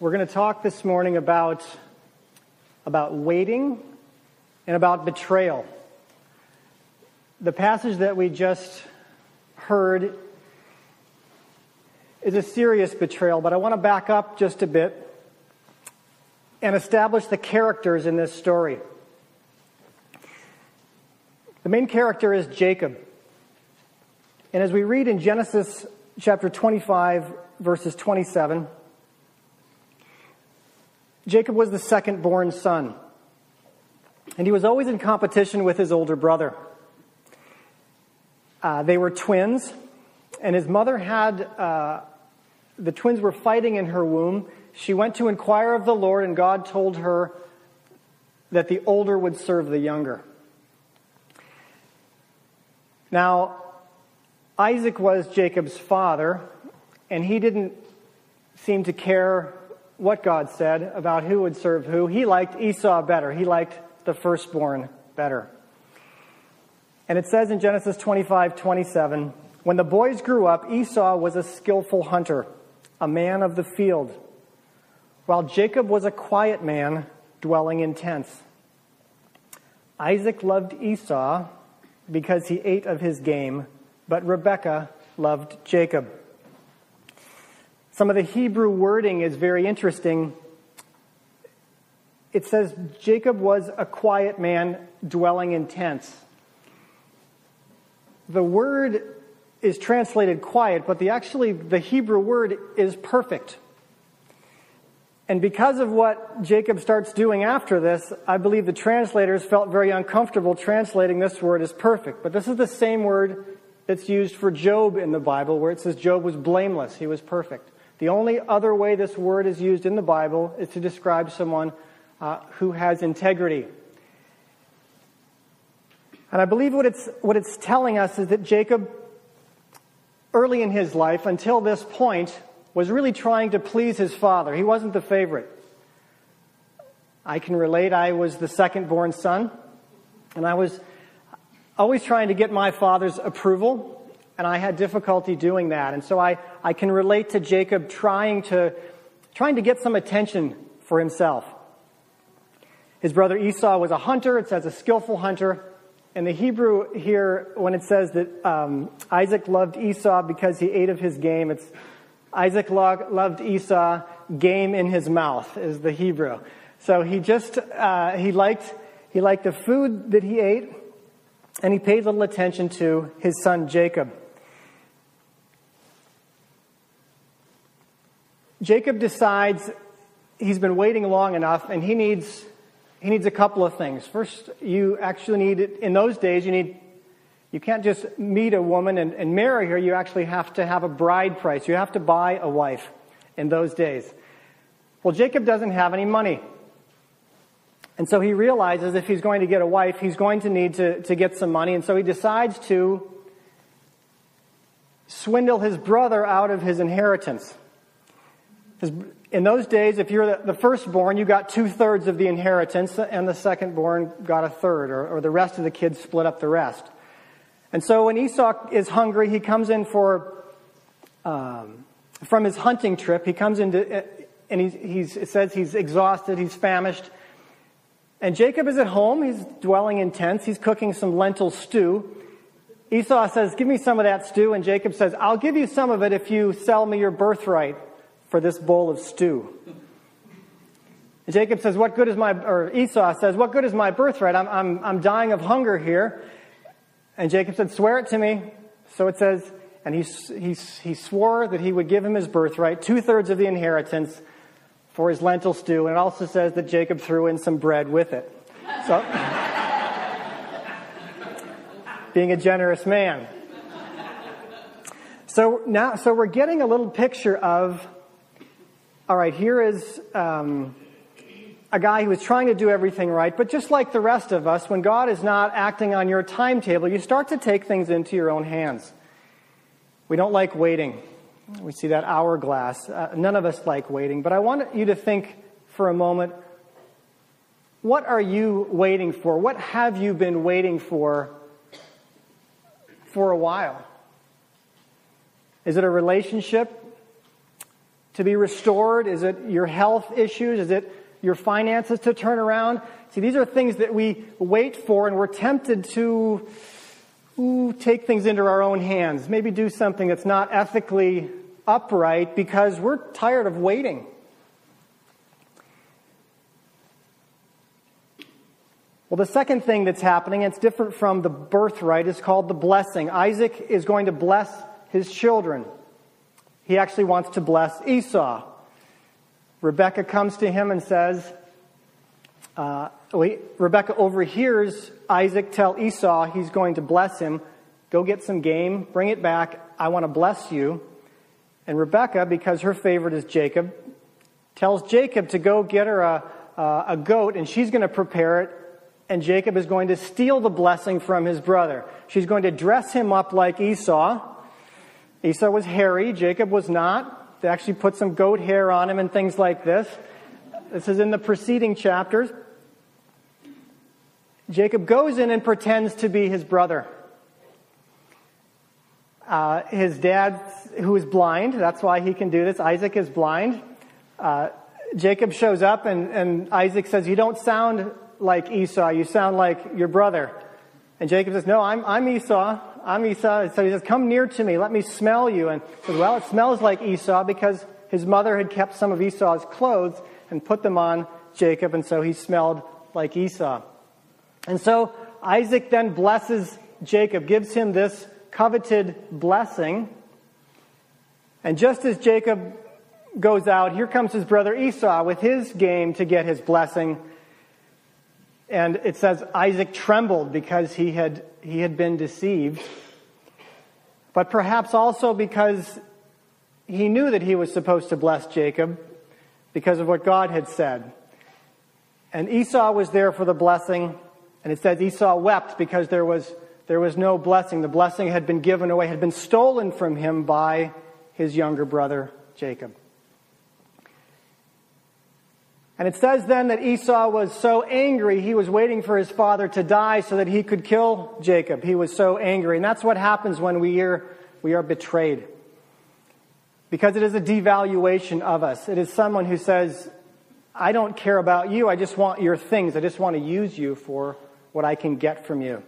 We're going to talk this morning about waiting and about betrayal. The passage that we just heard is a serious betrayal, but I want to back up just a bit and establish the characters in this story. The main character is Jacob. And as we read in Genesis chapter 25, verses 27, Jacob was the second-born son, and he was always in competition with his older brother. They were twins, and his mother had, the twins were fighting in her womb. She went to inquire of the Lord, and God told her that the older would serve the younger. Now, Isaac was Jacob's father, and he didn't seem to care what God said about who would serve who. He liked Esau better. He liked the firstborn better. And it says in Genesis 25:27, when the boys grew up, Esau was a skillful hunter, a man of the field, while Jacob was a quiet man dwelling in tents. Isaac loved Esau because he ate of his game, but Rebekah loved Jacob. Some of the Hebrew wording is very interesting. It says Jacob was a quiet man dwelling in tents. The word is translated quiet, but the Hebrew word is perfect. And because of what Jacob starts doing after this, I believe the translators felt very uncomfortable translating this word as perfect. But this is the same word that's used for Job in the Bible, where it says Job was blameless, he was perfect. The only other way this word is used in the Bible is to describe someone who has integrity. And I believe what it's telling us is that Jacob, early in his life, until this point, was really trying to please his father. He wasn't the favorite. I can relate. I was the second-born son, and I was always trying to get my father's approval, and I had difficulty doing that. And so I can relate to Jacob trying to get some attention for himself. His brother Esau was a hunter. It says a skillful hunter. And the Hebrew here, when it says that Isaac loved Esau because he ate of his game, it's Isaac loved Esau, game in his mouth is the Hebrew. So he just, he liked the food that he ate, and he paid little attention to his son Jacob. Jacob decides he's been waiting long enough, and he needs a couple of things. First, you actually need, in those days, you can't just meet a woman and marry her. You actually have to have a bride price. You have to buy a wife in those days. Well, Jacob doesn't have any money. And so he realizes if he's going to get a wife, he's going to need to get some money. And so he decides to swindle his brother out of his inheritance. In those days, if you're the firstborn, you got 2/3 of the inheritance, and the secondborn got 1/3, or the rest of the kids split up the rest. And so when Esau is hungry, he comes in from his hunting trip. He comes into, and it says he's exhausted, he's famished. And Jacob is at home. He's dwelling in tents. He's cooking some lentil stew. Esau says, give me some of that stew. And Jacob says, I'll give you some of it if you sell me your birthright for this bowl of stew. And Jacob says, Esau says, what good is my birthright? I'm dying of hunger here. And Jacob said, swear it to me. So it says, and he swore that he would give him his birthright, 2/3 of the inheritance for his lentil stew. And it also says that Jacob threw in some bread with it. So, being a generous man. So we're getting a little picture of, all right, here is a guy who is trying to do everything right, but just like the rest of us, when God is not acting on your timetable, you start to take things into your own hands. We don't like waiting. We see that hourglass. None of us like waiting, but I want you to think for a moment, what are you waiting for? What have you been waiting for a while? Is it a relationship? to be restored? Is it your health issues? Is it your finances to turn around? See, these are things that we wait for, and we're tempted to take things into our own hands. Maybe do something that's not ethically upright because we're tired of waiting. Well, the second thing that's happening, it's different from the birthright, is called the blessing. Isaac is going to bless his children. He actually wants to bless Esau. Rebekah comes to him and says, Rebekah overhears Isaac tell Esau he's going to bless him. Go get some game, bring it back, I want to bless you. And Rebekah, because her favorite is Jacob, tells Jacob to go get her a goat, and she's going to prepare it, and Jacob is going to steal the blessing from his brother. She's going to dress him up like Esau. Esau was hairy, Jacob was not. They actually put some goat hair on him and things like this. This is in the preceding chapters. Jacob goes in and pretends to be his brother. His dad, who is blind, that's why he can do this. Isaac is blind. Jacob shows up and Isaac says, you don't sound like Esau, you sound like your brother. And Jacob says, no, I'm Esau. I'm Esau. So he says, come near to me, let me smell you. And he says, well, it smells like Esau because his mother had kept some of Esau's clothes and put them on Jacob, and so he smelled like Esau. And so Isaac then blesses Jacob, gives him this coveted blessing. And just as Jacob goes out, here comes his brother Esau with his game to get his blessing. And it says Isaac trembled because he had been deceived. But perhaps also because he knew that he was supposed to bless Jacob because of what God had said. And Esau was there for the blessing. And it says Esau wept because there was no blessing. The blessing had been given away, had been stolen from him by his younger brother, Jacob. And it says then that Esau was so angry, he was waiting for his father to die so that he could kill Jacob. He was so angry. And that's what happens when we are betrayed. Because it is a devaluation of us. It is someone who says, I don't care about you, I just want your things. I just want to use you for what I can get from you.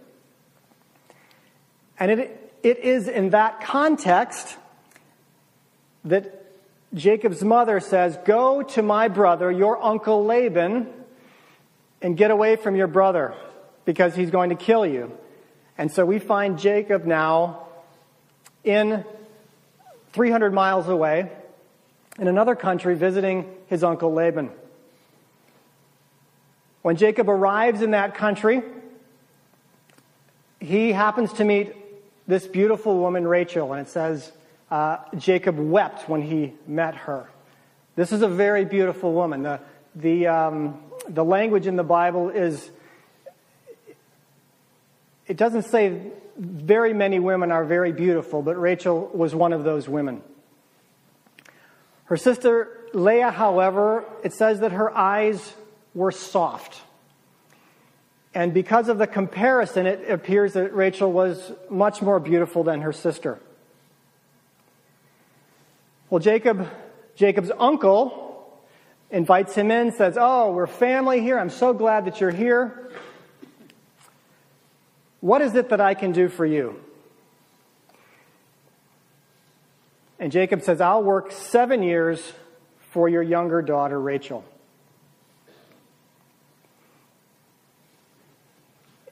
And it is in that context that Jacob's mother says, go to my brother, your uncle Laban, and get away from your brother because he's going to kill you. And so we find Jacob now in 300 miles away in another country visiting his uncle Laban. When Jacob arrives in that country, he happens to meet this beautiful woman, Rachel, and it says, Jacob wept when he met her. This is a very beautiful woman. The language in the Bible is, it doesn't say very many women are very beautiful, but Rachel was one of those women. Her sister Leah, however, it says that her eyes were soft. And because of the comparison, it appears that Rachel was much more beautiful than her sister. Well, Jacob's uncle invites him in, says, oh, we're family here. I'm so glad that you're here. What is it that I can do for you? And Jacob says, I'll work 7 years for your younger daughter, Rachel.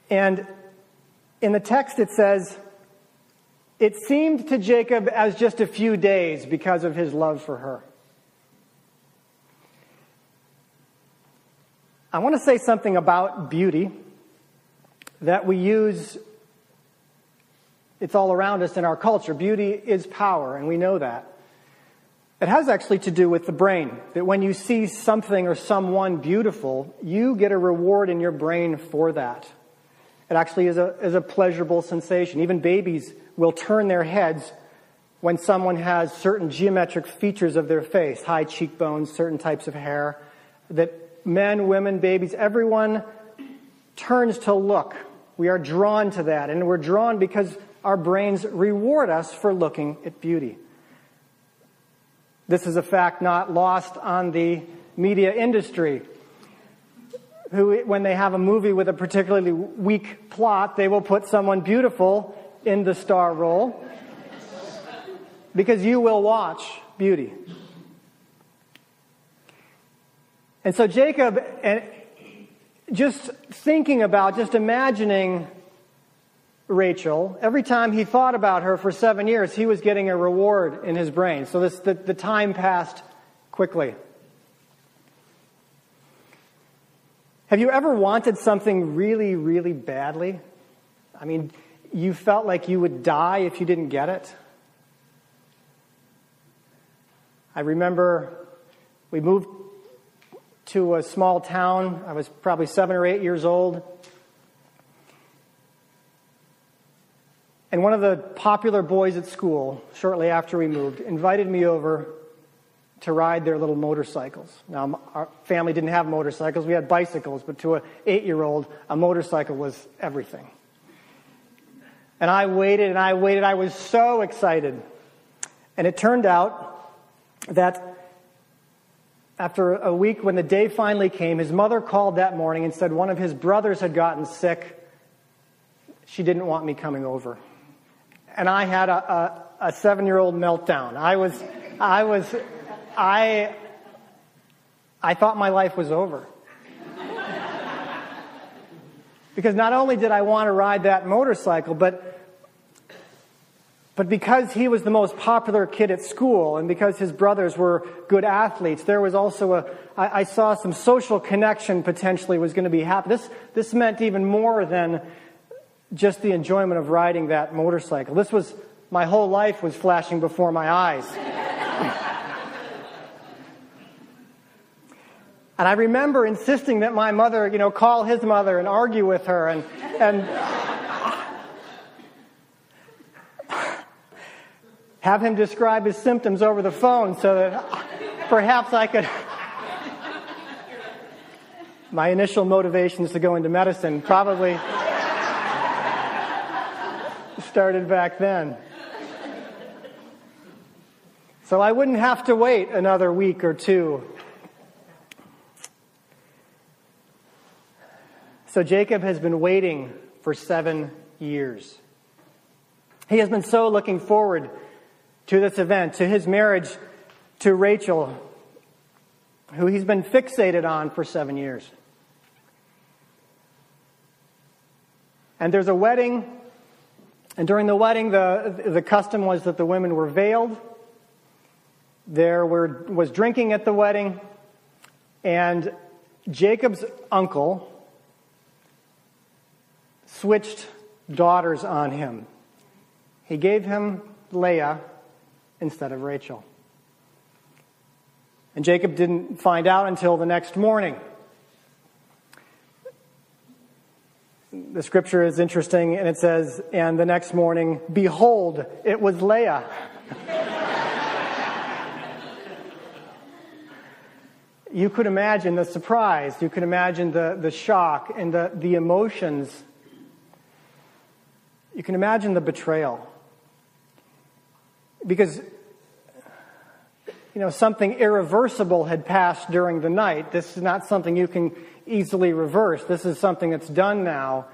And in the text it says, it seemed to Jacob as just a few days because of his love for her. I want to say something about beauty that we use. It's all around us in our culture. Beauty is power, and we know that. It has actually to do with the brain, that when you see something or someone beautiful, you get a reward in your brain for that. It actually is a pleasurable sensation. Even babies will turn their heads when someone has certain geometric features of their face, high cheekbones, certain types of hair, that men, women, babies, everyone turns to look. We are drawn to that, and we're drawn because our brains reward us for looking at beauty. This is a fact not lost on the media industry, who, when they have a movie with a particularly weak plot, they will put someone beautiful in the star role because you will watch beauty. And so Jacob, and just thinking about, just imagining Rachel, every time he thought about her for 7 years, he was getting a reward in his brain. So the time passed quickly. Have you ever wanted something really, really badly? I mean, you felt like you would die if you didn't get it? I remember we moved to a small town. I was probably 7 or 8 years old. And one of the popular boys at school, shortly after we moved, invited me over to ride their little motorcycles. Now, our family didn't have motorcycles. We had bicycles, but to an 8-year-old, a motorcycle was everything. And I waited and I waited. I was so excited. And it turned out that after a week, when the day finally came, his mother called that morning and said one of his brothers had gotten sick. She didn't want me coming over. And I had a 7-year-old meltdown. I thought my life was over. Because not only did I want to ride that motorcycle, but because he was the most popular kid at school and because his brothers were good athletes, there was also I saw some social connection potentially was going to be happening. This meant even more than just the enjoyment of riding that motorcycle. My whole life was flashing before my eyes. And I remember insisting that my mother, call his mother and argue with her and have him describe his symptoms over the phone so that perhaps I could... My initial motivations to go into medicine probably started back then. So I wouldn't have to wait another week or two. So Jacob has been waiting for 7 years. He has been so looking forward to this event, to his marriage to Rachel, who he's been fixated on for 7 years. And there's a wedding, and during the wedding, the custom was that the women were veiled. There was drinking at the wedding, and Jacob's uncle switched daughters on him. He gave him Leah instead of Rachel. And Jacob didn't find out until the next morning. The scripture is interesting, and it says, and the next morning, behold, it was Leah. You could imagine the surprise. You could imagine the shock and the emotions. You can imagine the betrayal. Because, something irreversible had passed during the night. This is not something you can easily reverse. This is something that's done now,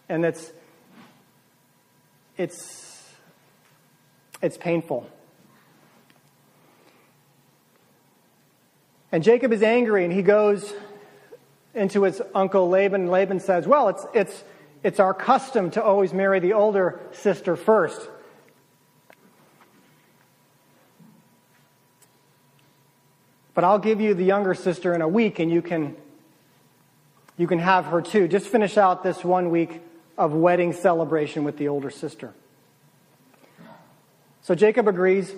and it's painful. And Jacob is angry, and he goes into his uncle Laban. Laban says, well, it's our custom to always marry the older sister first. But I'll give you the younger sister in a week, and you can have her too. Just finish out this 1 week of wedding celebration with the older sister. So Jacob agrees.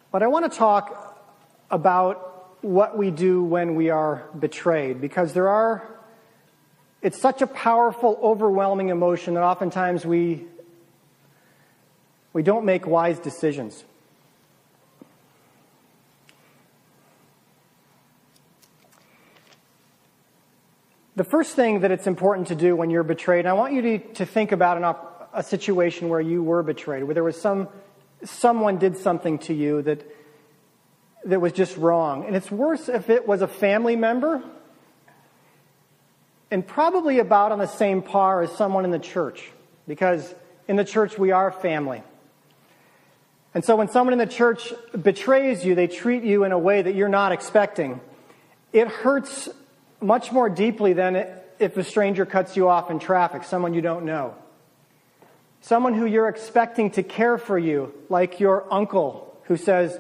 But I want to talk about what we do when we are betrayed, because it's such a powerful, overwhelming emotion that oftentimes we don't make wise decisions. The first thing that it's important to do when you're betrayed, and I want you to think about a situation where you were betrayed, where there was someone did something to you that was just wrong. And it's worse if it was a family member, and probably about on the same par as someone in the church, because in the church we are family. And so when someone in the church betrays you, they treat you in a way that you're not expecting. It hurts much more deeply than if a stranger cuts you off in traffic, someone you don't know. Someone who you're expecting to care for you, like your uncle who says,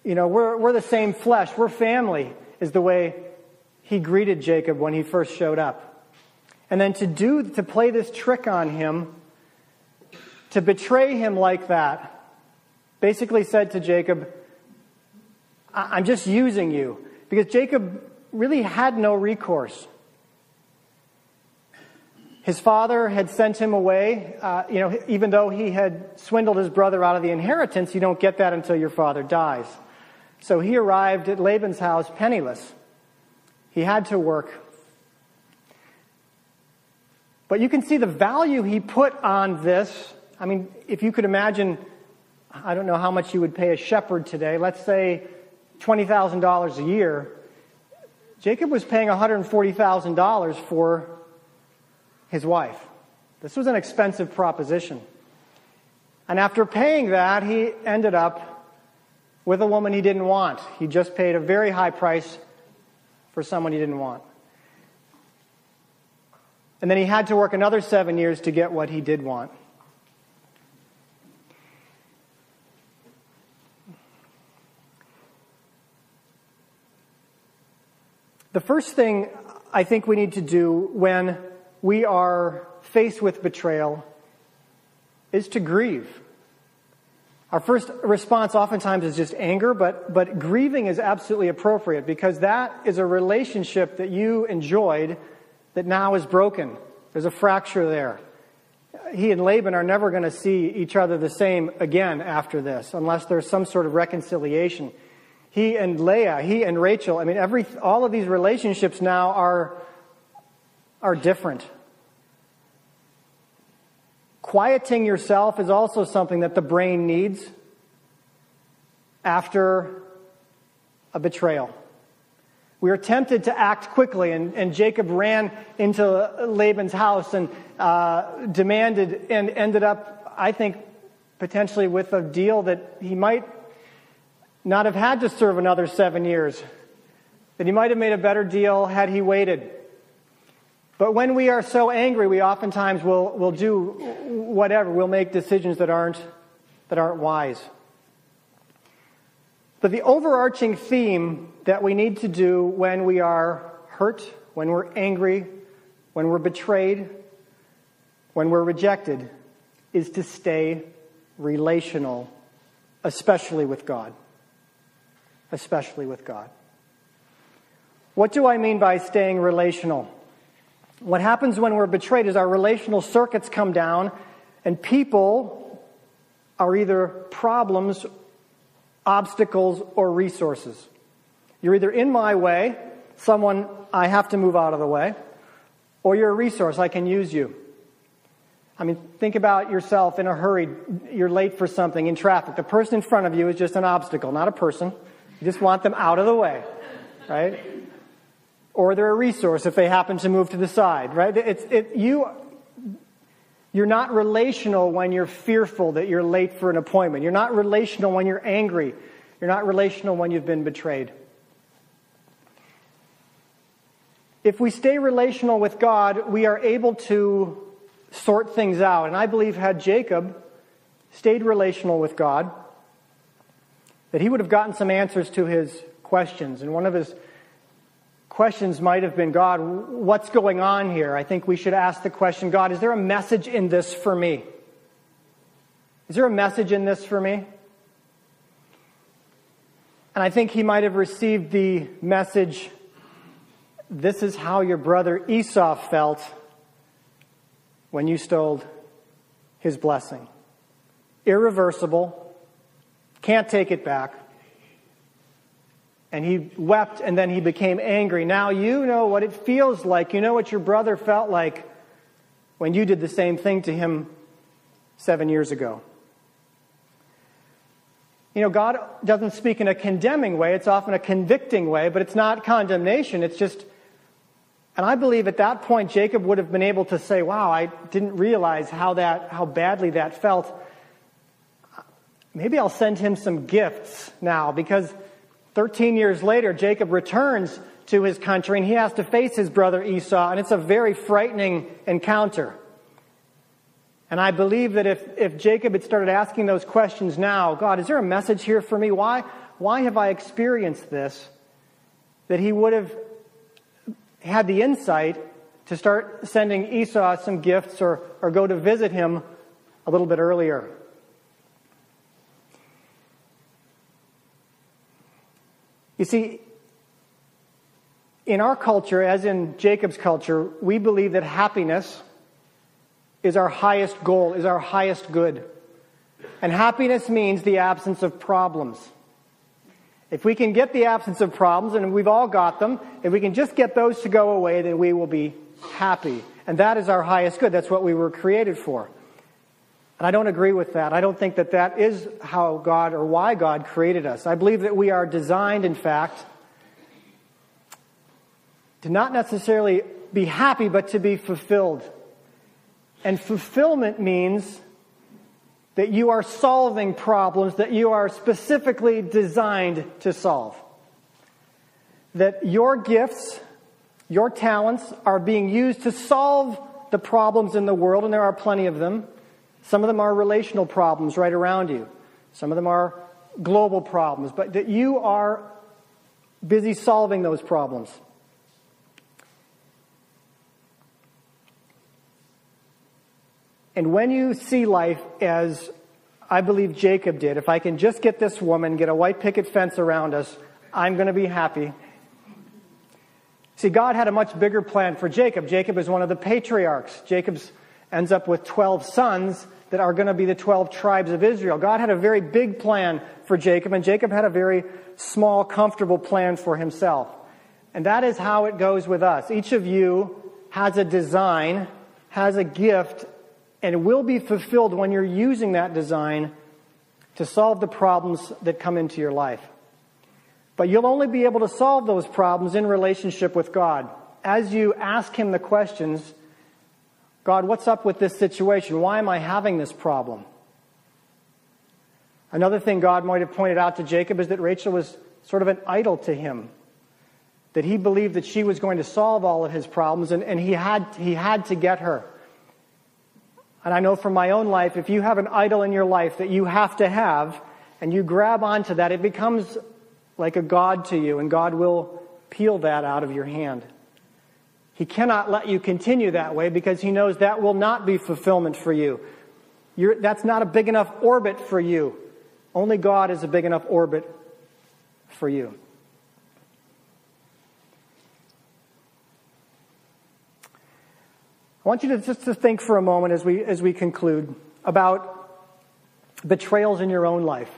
we're the same flesh, we're family, is the way he greeted Jacob when he first showed up. And then to play this trick on him, to betray him like that, basically said to Jacob, I'm just using you. Because Jacob really had no recourse. His father had sent him away, even though he had swindled his brother out of the inheritance. You don't get that until your father dies. So he arrived at Laban's house penniless. He had to work. But you can see the value he put on this. I mean, if you could imagine, I don't know how much you would pay a shepherd today. Let's say $20,000 a year. Jacob was paying $140,000 for his wife. This was an expensive proposition. And after paying that, he ended up with a woman he didn't want. He just paid a very high price for someone he didn't want. And then he had to work another 7 years to get what he did want. The first thing I think we need to do when we are faced with betrayal is to grieve. Our first response oftentimes is just anger, but grieving is absolutely appropriate because that is a relationship that you enjoyed that now is broken. There's a fracture there. He and Laban are never going to see each other the same again after this, unless there's some sort of reconciliation. He and Leah, he and Rachel, all of these relationships now are different. Quieting yourself is also something that the brain needs after a betrayal. We are tempted to act quickly, and Jacob ran into Laban's house and demanded and ended up, I think, potentially with a deal that he might not have had to serve another 7 years, that he might have made a better deal had he waited. But when we are so angry, we oftentimes will do whatever. We'll make decisions that aren't wise. But the overarching theme that we need to do when we are hurt, when we're angry, when we're betrayed, when we're rejected, is to stay relational, especially with God. Especially with God. What do I mean by staying relational? What happens when we're betrayed is our relational circuits come down, and people are either problems, obstacles, or resources. You're either in my way, someone I have to move out of the way, or you're a resource, I can use you. Think about yourself in a hurry. You're late for something in traffic. The person in front of you is just an obstacle, not a person. You just want them out of the way, right? Or they're a resource if they happen to move to the side, right? You're not relational when you're fearful that you're late for an appointment. You're not relational when you're angry. You're not relational when you've been betrayed. If we stay relational with God, we are able to sort things out. And I believe had Jacob stayed relational with God, that he would have gotten some answers to his questions. And one of his questions might have been, God, what's going on here? I think we should ask the question, God, is there a message in this for me? Is there a message in this for me? And I think he might have received the message, this is how your brother Esau felt when you stole his blessing. Irreversible. Can't take it back. And he wept, and then he became angry. Now you know what it feels like. You know what your brother felt like when you did the same thing to him 7 years ago. You know, God doesn't speak in a condemning way. It's often a convicting way, but it's not condemnation. It's just, and I believe at that point Jacob would have been able to say, wow, I didn't realize how badly that felt. Maybe I'll send him some gifts now, because 13 years later, Jacob returns to his country and he has to face his brother Esau, and it's a very frightening encounter. And I believe that if Jacob had started asking those questions now, God, is there a message here for me? Why have I experienced this? That he would have had the insight to start sending Esau some gifts or go to visit him a little bit earlier. You see, in our culture, as in Jacob's culture, we believe that happiness is our highest goal, is our highest good. And happiness means the absence of problems. If we can get the absence of problems, and we've all got them, if we can just get those to go away, then we will be happy. And that is our highest good. That's what we were created for. And I don't agree with that. I don't think that that is how God or why God created us. I believe that we are designed, in fact, to not necessarily be happy, but to be fulfilled. And fulfillment means that you are solving problems that you are specifically designed to solve. That your gifts, your talents are being used to solve the problems in the world, and there are plenty of them. Some of them are relational problems right around you. Some of them are global problems, but that you are busy solving those problems. And when you see life as I believe Jacob did, if I can just get this woman, get a white picket fence around us, I'm going to be happy. See, God had a much bigger plan for Jacob. Jacob is one of the patriarchs. Jacob ends up with 12 sons that are going to be the 12 tribes of Israel. God had a very big plan for Jacob, and Jacob had a very small, comfortable plan for himself. And that is how it goes with us. Each of you has a design, has a gift, and will be fulfilled when you're using that design to solve the problems that come into your life. But you'll only be able to solve those problems in relationship with God. As you ask Him the questions, God, what's up with this situation? Why am I having this problem? Another thing God might have pointed out to Jacob is that Rachel was sort of an idol to him. That he believed that she was going to solve all of his problems, and he had to get her. And I know from my own life, if you have an idol in your life that you have to have, and you grab onto that, it becomes like a god to you, and God will peel that out of your hand. He cannot let you continue that way because He knows that will not be fulfillment for you. That's not a big enough orbit for you. Only God is a big enough orbit for you. I want you to just to think for a moment as we conclude about betrayals in your own life.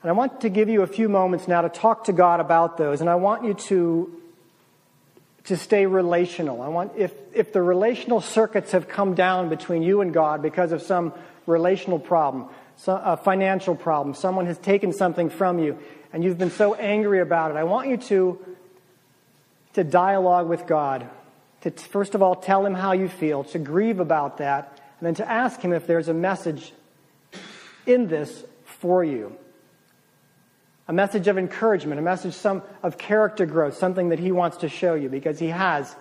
And I want to give you a few moments now to talk to God about those. And I want you to stay relational. I want, if the relational circuits have come down between you and God because of some relational problem, a financial problem, someone has taken something from you, and you've been so angry about it, I want you to dialogue with God. To first of all tell Him how you feel, to grieve about that, and then to ask Him if there's a message in this for you. A message of encouragement, a message of character growth, something that He wants to show you, because He has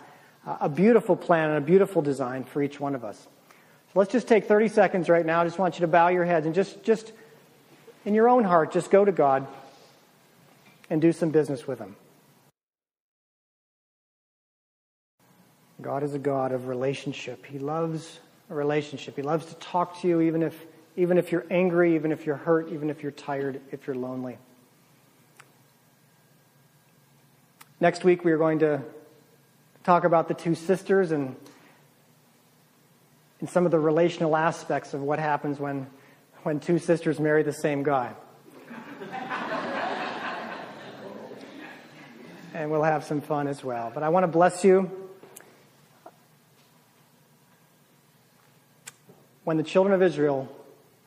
a beautiful plan and a beautiful design for each one of us. So let's just take 30 seconds right now. I just want you to bow your heads and just in your own heart, just go to God and do some business with Him. God is a God of relationship. He loves a relationship. He loves to talk to you even if you're angry, even if you're hurt, even if you're tired, if you're lonely. Next week we are going to talk about the two sisters and some of the relational aspects of what happens when two sisters marry the same guy. And we'll have some fun as well. But I want to bless you. when the children of Israel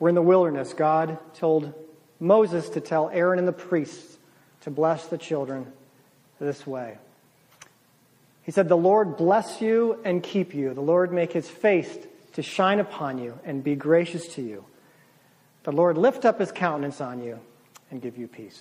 were in the wilderness, God told Moses to tell Aaron and the priests to bless the children this way. He said, "The Lord bless you and keep you. The Lord make his face to shine upon you and be gracious to you. The Lord lift up his countenance on you and give you peace."